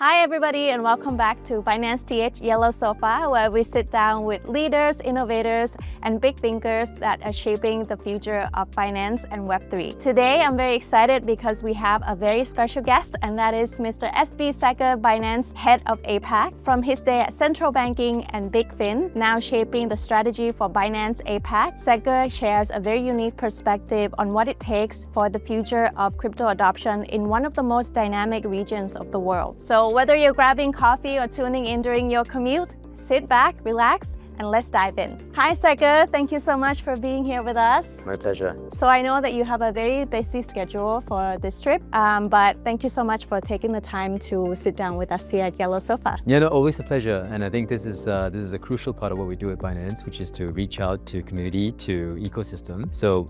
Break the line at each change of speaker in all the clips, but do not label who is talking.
Hi everybody and welcome back to Finance TH Yellow Sofa, where we sit down with leaders, innovators and big thinkers that are shaping the future of finance and Web3. Today I'm very excited because we have a very special guest, and that is Mr. SB Seker, BINANCE head of APAC. From his day at central banking and Big Fin, now shaping the strategy for BINANCE APAC, Seker shares a very unique perspective on what it takes for the future of crypto adoption in one of the most dynamic regions of the world. So whether you're grabbing coffee or tuning in during your commute, sit back, relax, and let's dive in. Hi Seker, thank you so much for being here with us.
My pleasure.
So I know that you have a very busy schedule for this trip, but thank you so much for taking the time to sit down with us here at Yellow Sofa.
Yeah, no, always a pleasure. And I think this is a crucial part of what we do at BINANCE, which is to reach out to community, to ecosystem. So,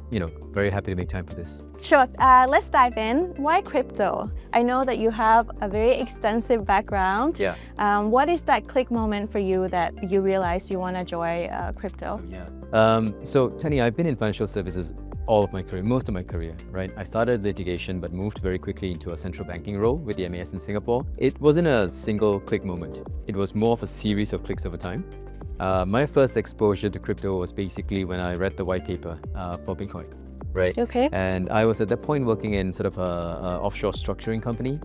very happy to make time for this.
Sure, let's dive in. Why crypto? I know that you have a very extensive background.
Yeah.
What is that click moment for you that you realize you want to join crypto?
So Tani, I've been in financial services all of my career, most of my career, right? I started litigation, but moved very quickly into a central banking role with the MAS in Singapore. It wasn't a single click moment. It was more of a series of clicks over time. My first exposure to crypto was basically when I read the white paper for Bitcoin. Right.
Okay.
And I was at that point working in sort of a offshore structuring company.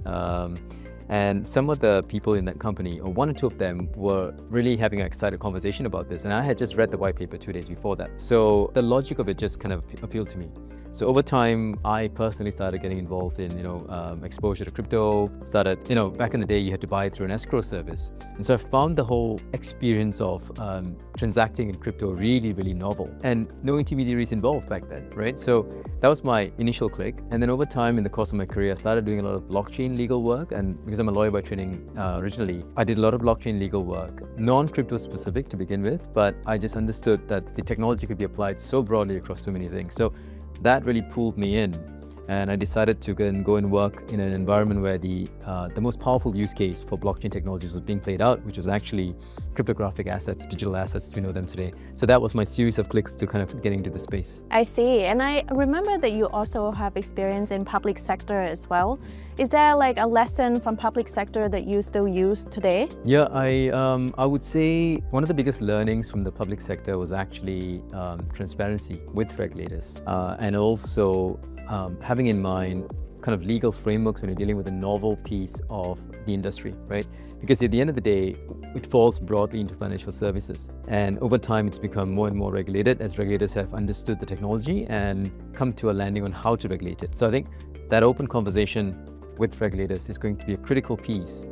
And some of the people in that company, or one or two of them, were really having an excited conversation about this. And I had just read the white paper 2 days before that. So the logic of it just kind of appealed to me. So over time, I personally started getting involved in, exposure to crypto. Started, back in the day, you had to buy it through an escrow service. And so I found the whole experience of transacting in crypto really, really novel, and no intermediaries involved back then, right? So that was my initial click. And then over time, in the course of my career, I started doing a lot of blockchain legal work. And because I'm a lawyer by training originally, I did a lot of blockchain legal work, non-crypto specific to begin with, but I just understood that the technology could be applied so broadly across so many things. So that really pulled me in, and I decided to go and work in an environment where the most powerful use case for blockchain technologies was being played out, which was actually cryptographic assets, digital assets as we know them today. So that was my series of clicks to kind of getting into the space.
I see. And I remember that you also have experience in public sector as well. Is there like a lesson from public sector that you still use today?
Yeah, I would say one of the biggest learnings from the public sector was actually transparency with regulators, and also having in mind kind of legal frameworks when you're dealing with a novel piece of the industry, right? Because at the end of the day, it falls broadly into financial services. And over time, it's become more and more regulated as regulators have understood the technology and come to a landing on how to regulate it. So I think that open conversation with regulators is going to be a critical piece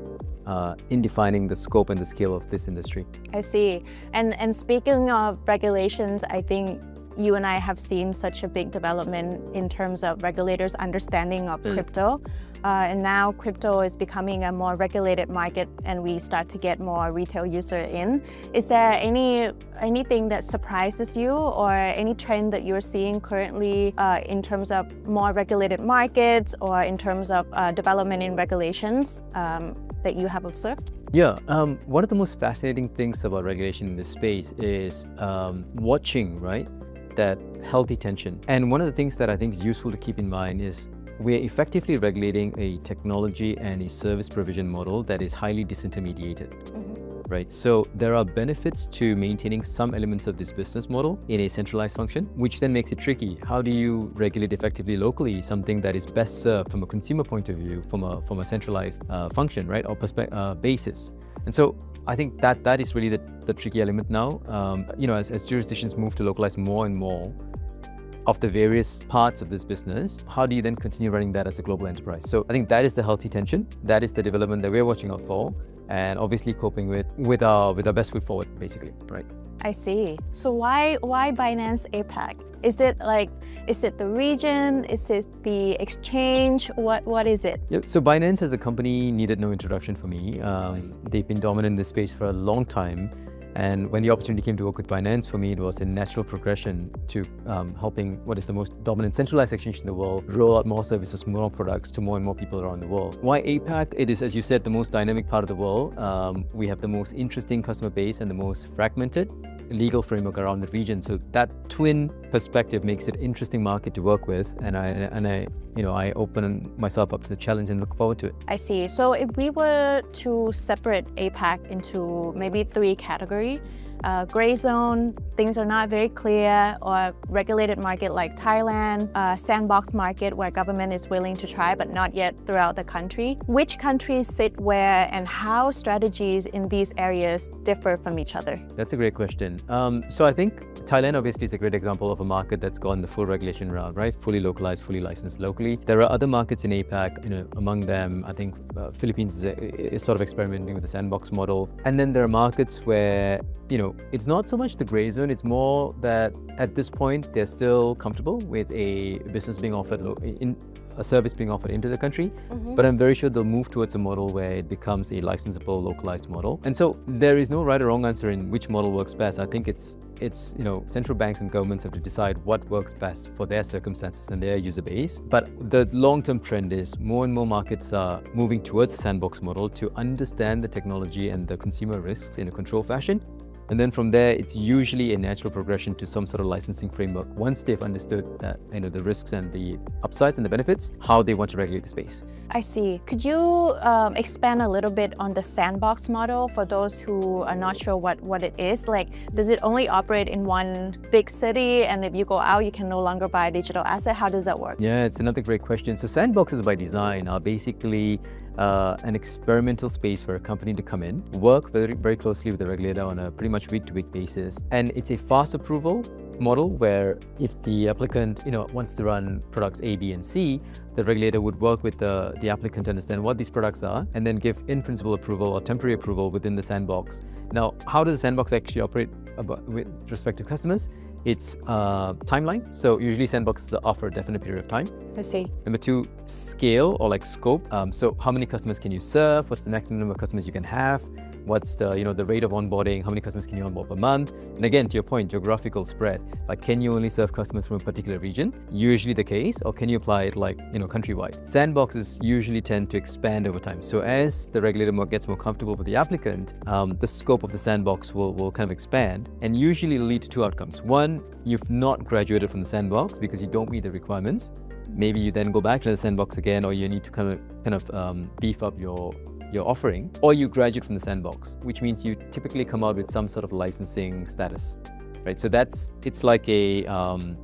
in defining the scope and the scale of this industry.
I see. And speaking of regulations, I think you and I have seen such a big development in terms of regulators' understanding of crypto. And now crypto is becoming a more regulated market, and we start to get more retail user in. Is there anything that surprises you, or any trend that you're seeing currently in terms of more regulated markets, or in terms of development in regulations that you have observed?
Yeah, one of the most fascinating things about regulation in this space is watching, right, that healthy tension. And one of the things that I think is useful to keep in mind is we're effectively regulating a technology and a service provision model that is highly disintermediated, right? So there are benefits to maintaining some elements of this business model in a centralized function, which then makes it tricky. How do you regulate effectively locally something that is best served from a consumer point of view, from a centralized function, right, or basis? And so I think that is really the tricky element now. As jurisdictions move to localize more and more of the various parts of this business, how do you then continue running that as a global enterprise? So I think that is the healthy tension. That is the development that we're watching out for, and obviously coping with our best foot forward, basically, right?
I see. So why BINANCE APAC? Is it the region? Is it the exchange? What is it?
Yeah, so BINANCE as a company needed no introduction for me. They've been dominant in this space for a long time. And when the opportunity came to work with BINANCE, for me, it was a natural progression to helping what is the most dominant centralized exchange in the world roll out more services, more products to more and more people around the world. Why APAC? It is, as you said, the most dynamic part of the world. We have the most interesting customer base and the most fragmented. legal framework around the region. So that twin perspective makes it interesting market to work with, and I open myself up to the challenge and look forward to it.
I see. So if we were to separate APAC into maybe 3 categories, gray zone, things are not very clear, or regulated market like Thailand, sandbox market where government is willing to try but not yet throughout the country. Which countries sit where, and how strategies in these areas differ from each other?
That's a great question. So I think Thailand obviously is a great example of a market that's gone the full regulation route, right? Fully localized, fully licensed locally. There are other markets in APAC, among them, I think Philippines is sort of experimenting with the sandbox model. And then there are markets where, it's not so much the gray zone, it's more that at this point, they're still comfortable with a business being offered a service being offered into the country, but I'm very sure they'll move towards a model where it becomes a licensable, localized model. And so there is no right or wrong answer in which model works best. I think it's central banks and governments have to decide what works best for their circumstances and their user base. But the long-term trend is more and more markets are moving towards the sandbox model to understand the technology and the consumer risks in a controlled fashion. And then from there, it's usually a natural progression to some sort of licensing framework once they've understood that, the risks and the upsides and the benefits, how they want to regulate the space.
I see. Could you expand a little bit on the sandbox model for those who are not sure what it is? Like, does it only operate in one big city, and if you go out, you can no longer buy a digital asset? How does that work?
Yeah, it's another great question. So sandboxes by design are basically an experimental space for a company to come in, work very, very closely with the regulator on a pretty much week-to-week basis. And it's a fast approval model where if the applicant, wants to run products A, B, and C, the regulator would work with the applicant to understand what these products are and then give in-principle approval or temporary approval within the sandbox. Now, how does the sandbox actually operate with respect to customers? It's timeline. So usually sandboxes offer a definite period of time.
I see.
Number 2, scale or scope. So how many customers can you serve? What's the maximum number of customers you can have? What's the the rate of onboarding? How many customers can you onboard per month? And again, to your point, geographical spread. Can you only serve customers from a particular region? Usually the case, or can you apply it countrywide? Sandboxes usually tend to expand over time. So as the regulator gets more comfortable with the applicant, the scope of the sandbox will kind of expand, and usually lead to 2 outcomes. 1, you've not graduated from the sandbox because you don't meet the requirements. Maybe you then go back to the sandbox again, or you need to kind of beef up your offering, or you graduate from the sandbox, which means you typically come out with some sort of licensing status, right? So it's like an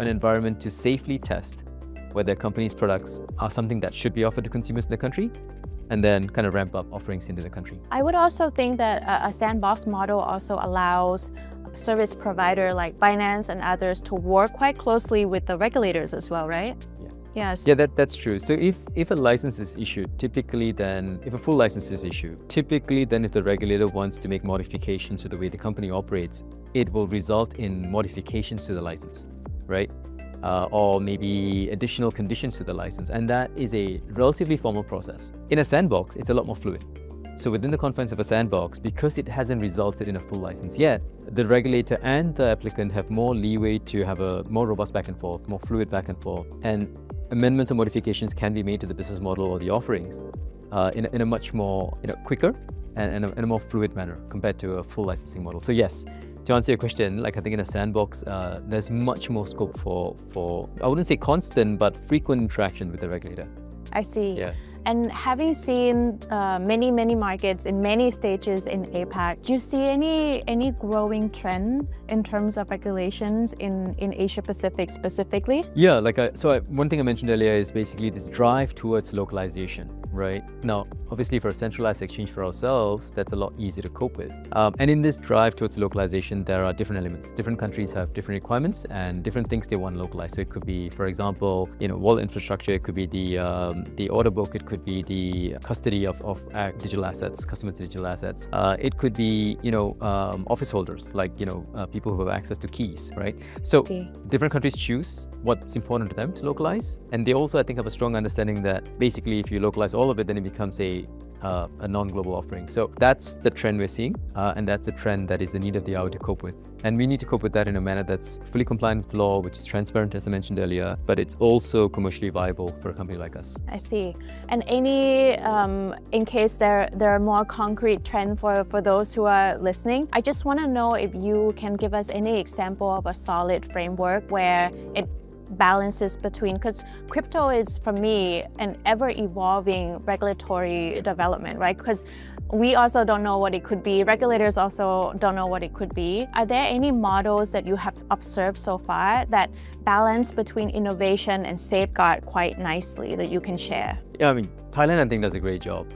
environment to safely test whether a company's products are something that should be offered to consumers in the country, and then kind of ramp up offerings into the country.
I would also think that a sandbox model also allows service provider like Binance and others to work quite closely with the regulators as well, right? Yes.
Yeah, that's true. So if a license is issued, if a full license is issued, if the regulator wants to make modifications to the way the company operates, it will result in modifications to the license, right? Or maybe additional conditions to the license. And that is a relatively formal process. In a sandbox, it's a lot more fluid. So within the confines of a sandbox, because it hasn't resulted in a full license yet, the regulator and the applicant have more leeway to have a more robust back and forth, more fluid back and forth. And amendments or modifications can be made to the business model or the offerings in a much more quicker and in a more fluid manner compared to a full licensing model. So yes, to answer your question, I think in a sandbox, there's much more scope for I wouldn't say constant, but frequent interaction with the regulator.
I see.
Yeah.
And having seen many markets in many stages in APAC, do you see any growing trend in terms of regulations in Asia Pacific specifically?
Yeah, one thing I mentioned earlier is basically this drive towards localization, right? Now, obviously for a centralized exchange for ourselves, that's a lot easier to cope with. And in this drive towards localization, there are different elements. Different countries have different requirements and different things they want to localize. So it could be, for example, wallet infrastructure, it could be the order book, it could be the custody of digital assets, customer digital assets. It could be, office holders, people who have access to keys, right? So different countries choose what's important to them to localize. And they also, I think, have a strong understanding that basically if you localize all of it, then it becomes a a non-global offering. So that's the trend we're seeing, and that's a trend that is the need of the hour to cope with. And we need to cope with that in a manner that's fully compliant with law, which is transparent, as I mentioned earlier, but it's also commercially viable for a company like us.
I see. And any, in case there are more concrete trends for those who are listening, I just want to know if you can give us any example of a solid framework where it balances between, because crypto is, for me, an ever-evolving regulatory development, right? Because we also don't know what it could be. Regulators also don't know what it could be. Are there any models that you have observed so far that balance between innovation and safeguard quite nicely that you can share?
Yeah, I mean, Thailand, I think, does a great job.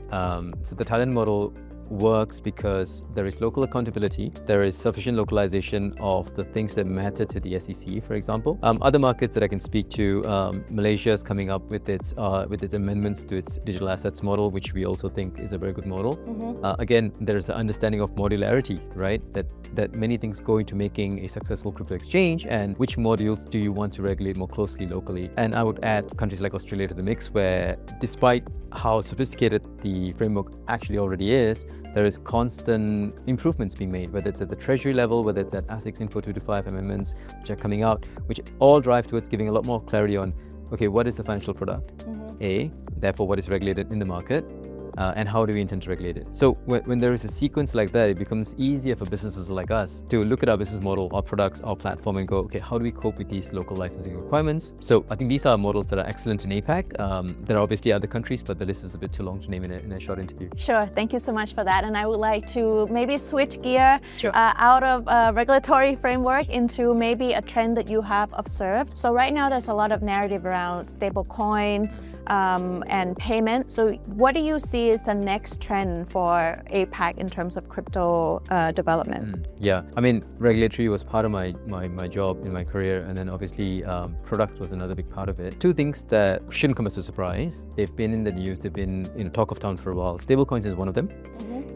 So the Thailand model works because there is local accountability, there is sufficient localization of the things that matter to the SEC, for example. Other markets that I can speak to, Malaysia is coming up with its amendments to its digital assets model, which we also think is a very good model. Again, there is an understanding of modularity, right? That many things go into making a successful crypto exchange, and which modules do you want to regulate more closely locally? And I would add countries like Australia to the mix, where despite how sophisticated the framework actually already is, there is constant improvements being made, whether it's at the treasury level, whether it's at ASIC Info 225 amendments, which are coming out, which all drive towards giving a lot more clarity on, okay, what is the financial product? A, therefore what is regulated in the market, and how do we intend to regulate it? So when there is a sequence like that, it becomes easier for businesses like us to look at our business model, our products, our platform, and go, okay, how do we cope with these local licensing requirements? So I think these are models that are excellent in APAC. There are obviously other countries, but the list is a bit too long to name in a short interview.
Sure, thank you so much for that. And I would like to maybe switch gear
Sure.
Out of a regulatory framework into maybe a trend that you have observed. So right now there's a lot of narrative around stable coins and payment. So what do you see is the next trend for APAC in terms of crypto development?
Yeah, I mean, regulatory was part of my job in my career, and then obviously product was another big part of it. Two things that shouldn't come as a surprise. They've been in the news, they've been talk of town for a while. Stablecoins is one of them.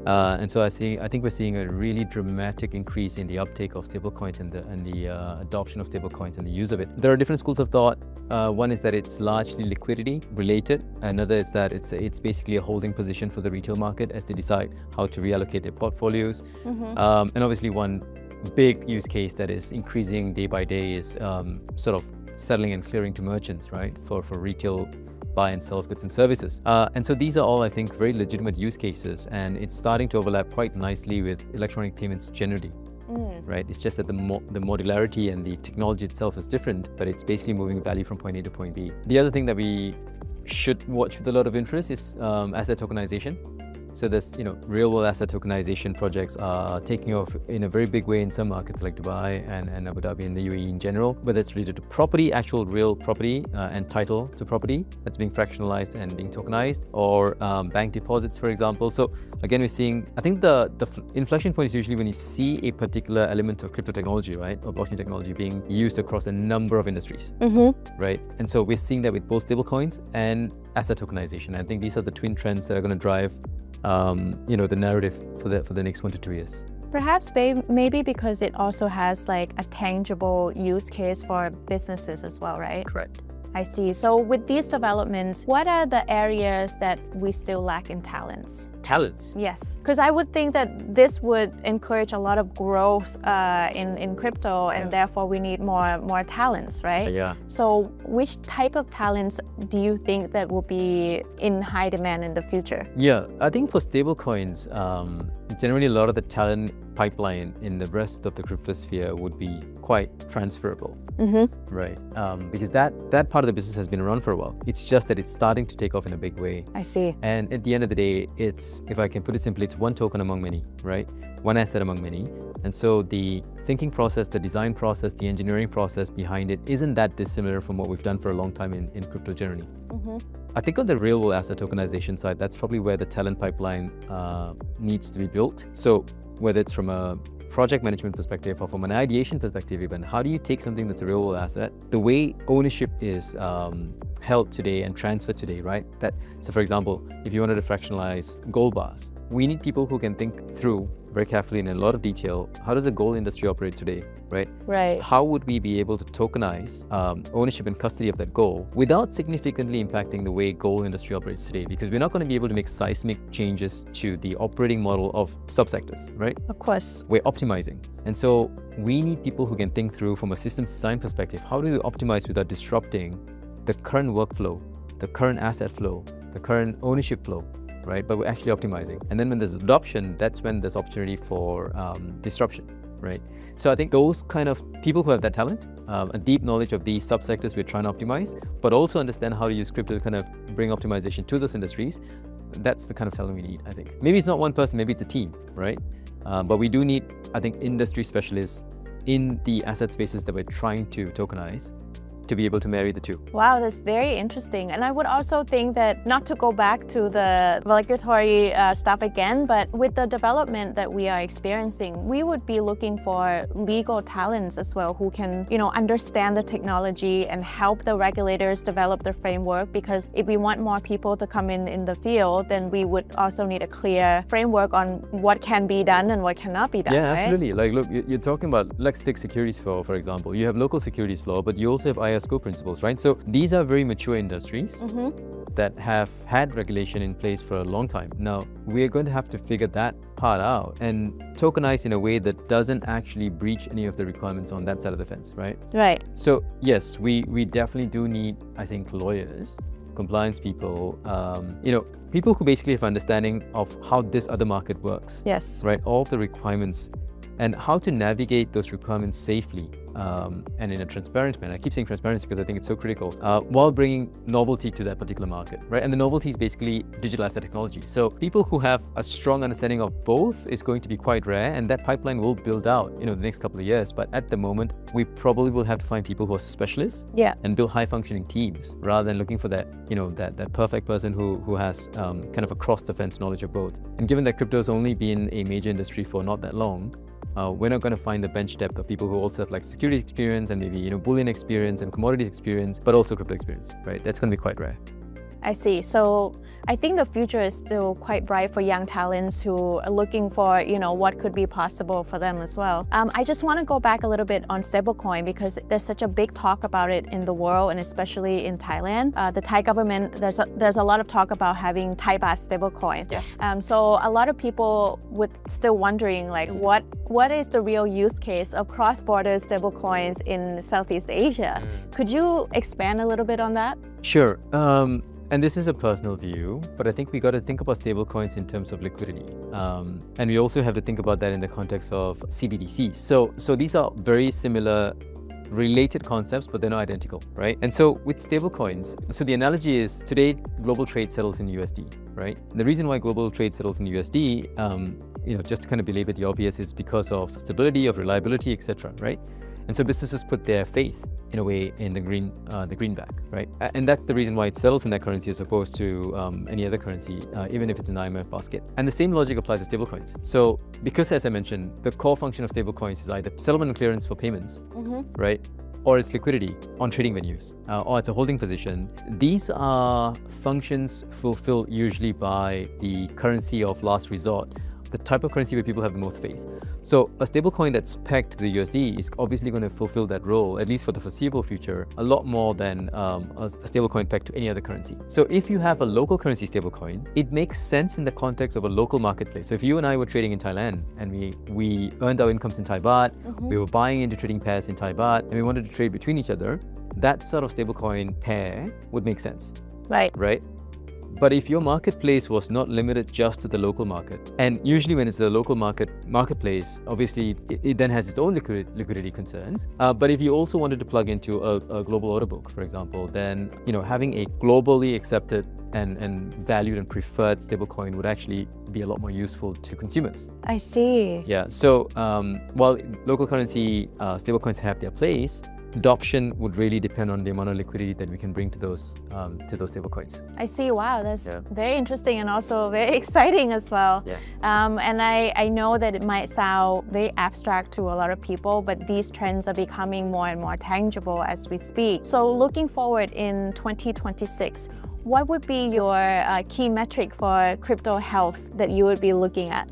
And so I think we're seeing a really dramatic increase in the uptake of stablecoins and the adoption of stablecoins and the use of it. There are different schools of thought. One is that it's largely liquidity related. Another is that it's basically a holding position for the retail market as they decide how to reallocate their portfolios. And obviously one big use case that is increasing day by day is sort of settling and clearing to merchants, right? For retail buy and sell of goods and services. And so these are all, I think, very legitimate use cases, and it's starting to overlap quite nicely with electronic payments generally. Right? It's just that the modularity and the technology itself is different, but it's basically moving value from point A to point B. The other thing that we should watch with a lot of interest is asset tokenization. So this, real world asset tokenization projects are taking off in a very big way in some markets like Dubai and Abu Dhabi and the UAE in general, whether it's related to property, actual real property and title to property that's being fractionalized and being tokenized, or bank deposits, for example. So again, we're seeing, I think the inflection point is usually when you see a particular element of crypto technology, right, or blockchain technology being used across a number of industries, right? And so we're seeing that with both stablecoins and asset tokenization. I think these are the twin trends that are going to drive the narrative for the next 1 to 2 years.
Perhaps maybe because it also has like a tangible use case for businesses as well, right?
Correct.
I see. So with these developments, what are the areas that we still lack in talents?
Talents?
Yes, because I would think that this would encourage a lot of growth in crypto, and therefore we need more talents, right?
Yeah.
So which type of talents do you think that will be in high demand in the future?
Yeah, I think for stablecoins, generally a lot of the talent pipeline in the rest of the crypto sphere would be quite transferable, right? Because that part of the business has been around for a while. It's just that it's starting to take off in a big way.
I see.
And at the end of the day, it's, if I can put it simply, it's one token among many, right? One asset among many. And so the thinking process, the design process, the engineering process behind it isn't that dissimilar from what we've done for a long time in crypto generally. I think on the real world asset tokenization side, that's probably where the talent pipeline needs to be built. So whether it's from a project management perspective or from an ideation perspective even, how do you take something that's a real world asset? The way ownership is held today and transferred today, right? So for example, if you wanted to fractionalize gold bars, we need people who can think through very carefully in a lot of detail, how does the gold industry operate today, right?
Right.
How would we be able to tokenize ownership and custody of that gold without significantly impacting the way gold industry operates today? Because we're not going to be able to make seismic changes to the operating model of subsectors, right?
Of course.
We're optimizing. And so we need people who can think through from a systems design perspective, how do we optimize without disrupting the current workflow, the current asset flow, the current ownership flow, right? But we're actually optimizing. And then when there's adoption, that's when there's opportunity for disruption, right? So I think those kind of people who have that talent, a deep knowledge of these subsectors we're trying to optimize, but also understand how to use crypto to kind of bring optimization to those industries, that's the kind of talent we need, I think. Maybe it's not one person, maybe it's a team, right? But we do need, I think, industry specialists in the asset spaces that we're trying to tokenize to be able to marry the two.
Wow, that's very interesting. And I would also think that, not to go back to the regulatory stuff again, but with the development that we are experiencing, we would be looking for legal talents as well who can, understand the technology and help the regulators develop the framework. Because if we want more people to come in the field, then we would also need a clear framework on what can be done and what cannot be done.
Yeah,
right?
absolutely. Like, look, you're talking about, let's take securities law, for example. You have local securities law, but you also have ISO principles, right? So these are very mature industries that have had regulation in place for a long time. Now, we're going to have to figure that part out and tokenize in a way that doesn't actually breach any of the requirements on that side of the fence, right?
Right.
So yes, we definitely do need, I think, lawyers, compliance people, people who basically have understanding of how this other market works.
Yes.
Right? All the requirements and how to navigate those requirements safely and in a transparent manner. I keep saying transparency because I think it's so critical, while bringing novelty to that particular market, right? And the novelty is basically digital asset technology. So people who have a strong understanding of both is going to be quite rare, and that pipeline will build out, the next couple of years. But at the moment, we probably will have to find people who are specialists and build high-functioning teams rather than looking for that, that perfect person who has kind of across the fence knowledge of both. And given that crypto has only been a major industry for not that long, we're not going to find the bench depth of people who also have like securities experience and maybe bullion experience and commodities experience, but also crypto experience, right? That's going to be quite rare.
I see. So I think the future is still quite bright for young talents who are looking for, what could be possible for them as well. I just want to go back a little bit on stablecoin because there's such a big talk about it in the world and especially in Thailand. The Thai government, there's a lot of talk about having Thai baht stablecoin.
Yeah.
So a lot of people would still wondering like what is the real use case of cross-border stablecoins in Southeast Asia? Could you expand a little bit on that?
Sure. And this is a personal view, but I think we got to think about stablecoins in terms of liquidity. And we also have to think about that in the context of CBDCs. So these are very similar, related concepts, but they're not identical, right? And so with stablecoins, so the analogy is today, global trade settles in USD, right? And the reason why global trade settles in USD, just to kind of belabor the obvious, is because of stability, of reliability, etc., right? And so businesses put their faith, in a way, in the greenback, right? And that's the reason why it settles in that currency as opposed to any other currency, even if it's an IMF basket. And the same logic applies to stablecoins. So because, as I mentioned, the core function of stablecoins is either settlement and clearance for payments, right? Or it's liquidity on trading venues, or it's a holding position. These are functions fulfilled usually by the currency of last resort, the type of currency where people have the most faith. So a stablecoin that's pegged to the USD is obviously going to fulfill that role, at least for the foreseeable future, a lot more than a stablecoin pegged to any other currency. So if you have a local currency stablecoin, it makes sense in the context of a local marketplace. So if you and I were trading in Thailand and we earned our incomes in Thai baht, we were buying into trading pairs in Thai baht, and we wanted to trade between each other, that sort of stablecoin pair would make sense. Right? But if your marketplace was not limited just to the local market, and usually when it's a local marketplace, obviously it then has its own liquidity concerns. But if you also wanted to plug into a global order book, for example, then having a globally accepted and valued and preferred stablecoin would actually be a lot more useful to consumers.
I see.
Yeah. So while local currency stablecoins have their place, adoption would really depend on the amount of liquidity that we can bring to those stablecoins.
I see. Wow, that's
Yeah.
very interesting and also very exciting as well.
Yeah.
And I know that it might sound very abstract to a lot of people, but these trends are becoming more and more tangible as we speak. So looking forward in 2026, what would be your key metric for crypto health that you would be looking at?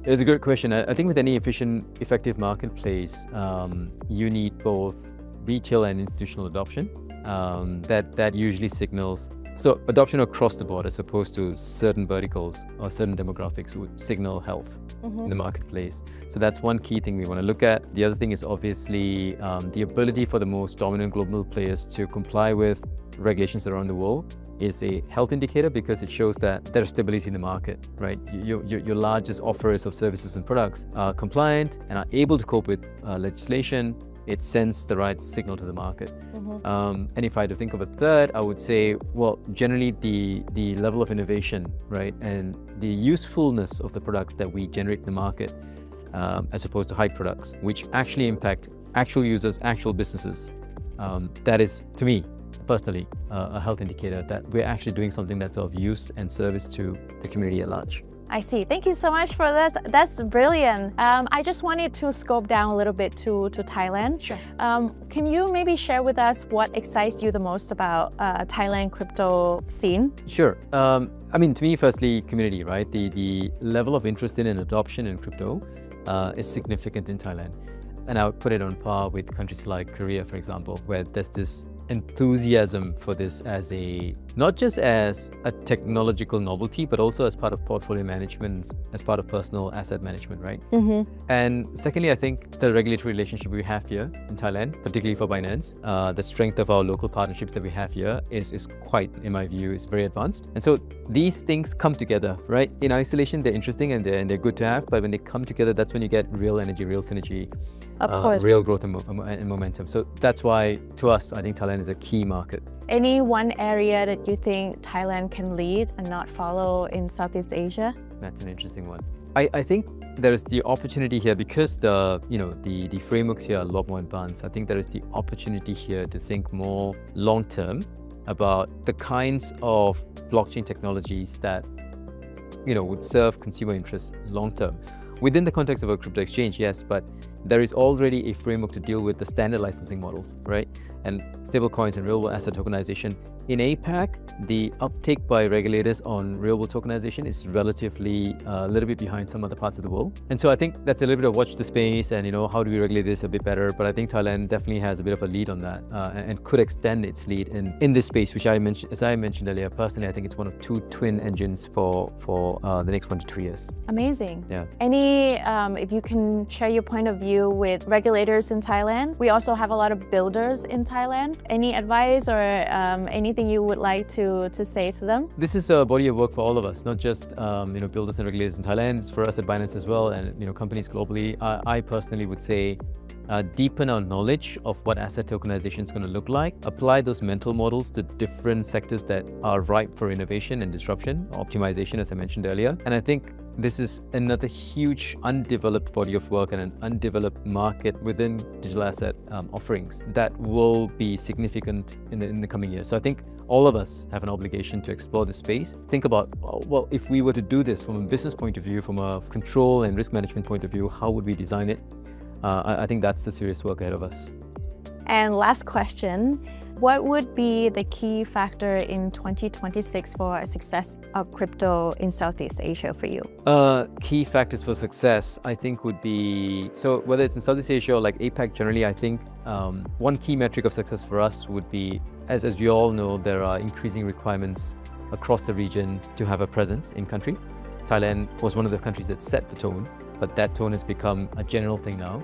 It's a good question. I think with any efficient, effective marketplace, you need both retail and institutional adoption. That usually signals adoption across the board as opposed to certain verticals or certain demographics would signal health in the marketplace. So that's one key thing we want to look at. The other thing is obviously the ability for the most dominant global players to comply with regulations around the world is a health indicator because it shows that there's stability in the market, right? Your largest offers of services and products are compliant and are able to cope with legislation. It sends the right signal to the market. And if I had to think of a third, I would say, well, generally the level of innovation, right? And the usefulness of the products that we generate in the market, as opposed to hype products, which actually impact actual users, actual businesses. That is, to me, personally, a health indicator that we're actually doing something that's of use and service to the community at large.
I see. Thank you so much for that. That's brilliant. I just wanted to scope down a little bit to Thailand.
Sure.
Can you maybe share with us what excites you the most about Thailand crypto scene?
Sure. I mean, to me, firstly, community, right? The level of interest in and adoption in crypto is significant in Thailand. And I would put it on par with countries like Korea, for example, where there's this enthusiasm for this as not just as a technological novelty, but also as part of portfolio management, as part of personal asset management, right? And secondly, I think the regulatory relationship we have here in Thailand, particularly for Binance, the strength of our local partnerships that we have here is quite, in my view, is very advanced. And so these things come together, right? In isolation, they're interesting and they're good to have, but when they come together, that's when you get real energy, real synergy,
Of course.
real growth and momentum. So that's why, to us, I think Thailand is a key market.
Any one area that you think Thailand can lead and not follow in Southeast Asia?
That's an interesting one. I think there is the opportunity here because the frameworks here are a lot more advanced. I think there is the opportunity here to think more long term about the kinds of blockchain technologies that would serve consumer interests long term. Within the context of a crypto exchange, yes, but there is already a framework to deal with the standard licensing models, right? And stablecoins and real-world asset tokenization. In APAC, the uptake by regulators on real-world tokenization is relatively a little bit behind some other parts of the world. And so I think that's a little bit of watch the space and, how do we regulate this a bit better? But I think Thailand definitely has a bit of a lead on that and could extend its lead in this space, which as I mentioned earlier, personally, I think it's one of two twin engines for the next 1 to 2 years.
Amazing.
Yeah.
If you can share your point of view with regulators in Thailand, we also have a lot of builders in Thailand. Any advice or anything you would like to say to them?
This is a body of work for all of us, not just builders and regulators in Thailand. It's for us at Binance as well, and companies globally. I personally would say deepen our knowledge of what asset tokenization is going to look like. Apply those mental models to different sectors that are ripe for innovation and disruption, optimization, as I mentioned earlier. And I think this is another huge undeveloped body of work and an undeveloped market within digital asset offerings that will be significant in the coming years. So I think all of us have an obligation to explore this space. Think about, well, if we were to do this from a business point of view, from a control and risk management point of view, how would we design it? I think that's the serious work ahead of us.
And last question, what would be the key factor in 2026 for a success of crypto in Southeast Asia for you?
Key factors for success, I think would be, so whether it's in Southeast Asia or like APAC generally, I think one key metric of success for us would be, as we all know, there are increasing requirements across the region to have a presence in country. Thailand was one of the countries that set the tone, but that tone has become a general thing now.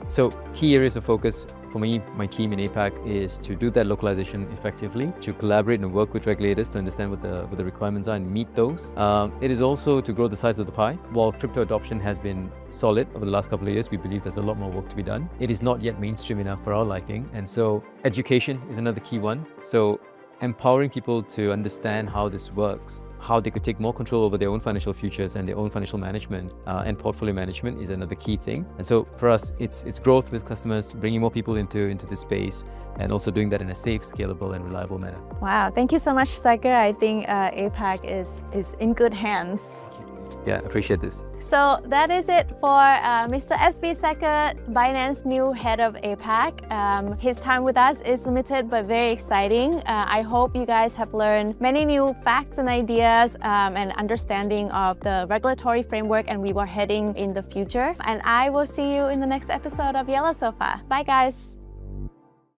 So key areas of focus for me, my team in APAC, is to do that localization effectively, to collaborate and work with regulators to understand what the requirements are and meet those. It is also to grow the size of the pie. While crypto adoption has been solid over the last couple of years, we believe there's a lot more work to be done. It is not yet mainstream enough for our liking. And so education is another key one. So empowering people to understand how this works how they could take more control over their own financial futures and their own financial management and portfolio management is another key thing. And so for us, it's growth with customers, bringing more people into this space, and also doing that in a safe, scalable, and reliable manner.
Wow, thank you so much, Seker. I think APAC is in good hands.
Yeah, appreciate this.
So that is it for Mr. SB Seker, Binance new head of APAC. His time with us is limited but very exciting. I hope you guys have learned many new facts and ideas and understanding of the regulatory framework and we were heading in the future. And I will see you in the next episode of Yellow Sofa. Bye guys.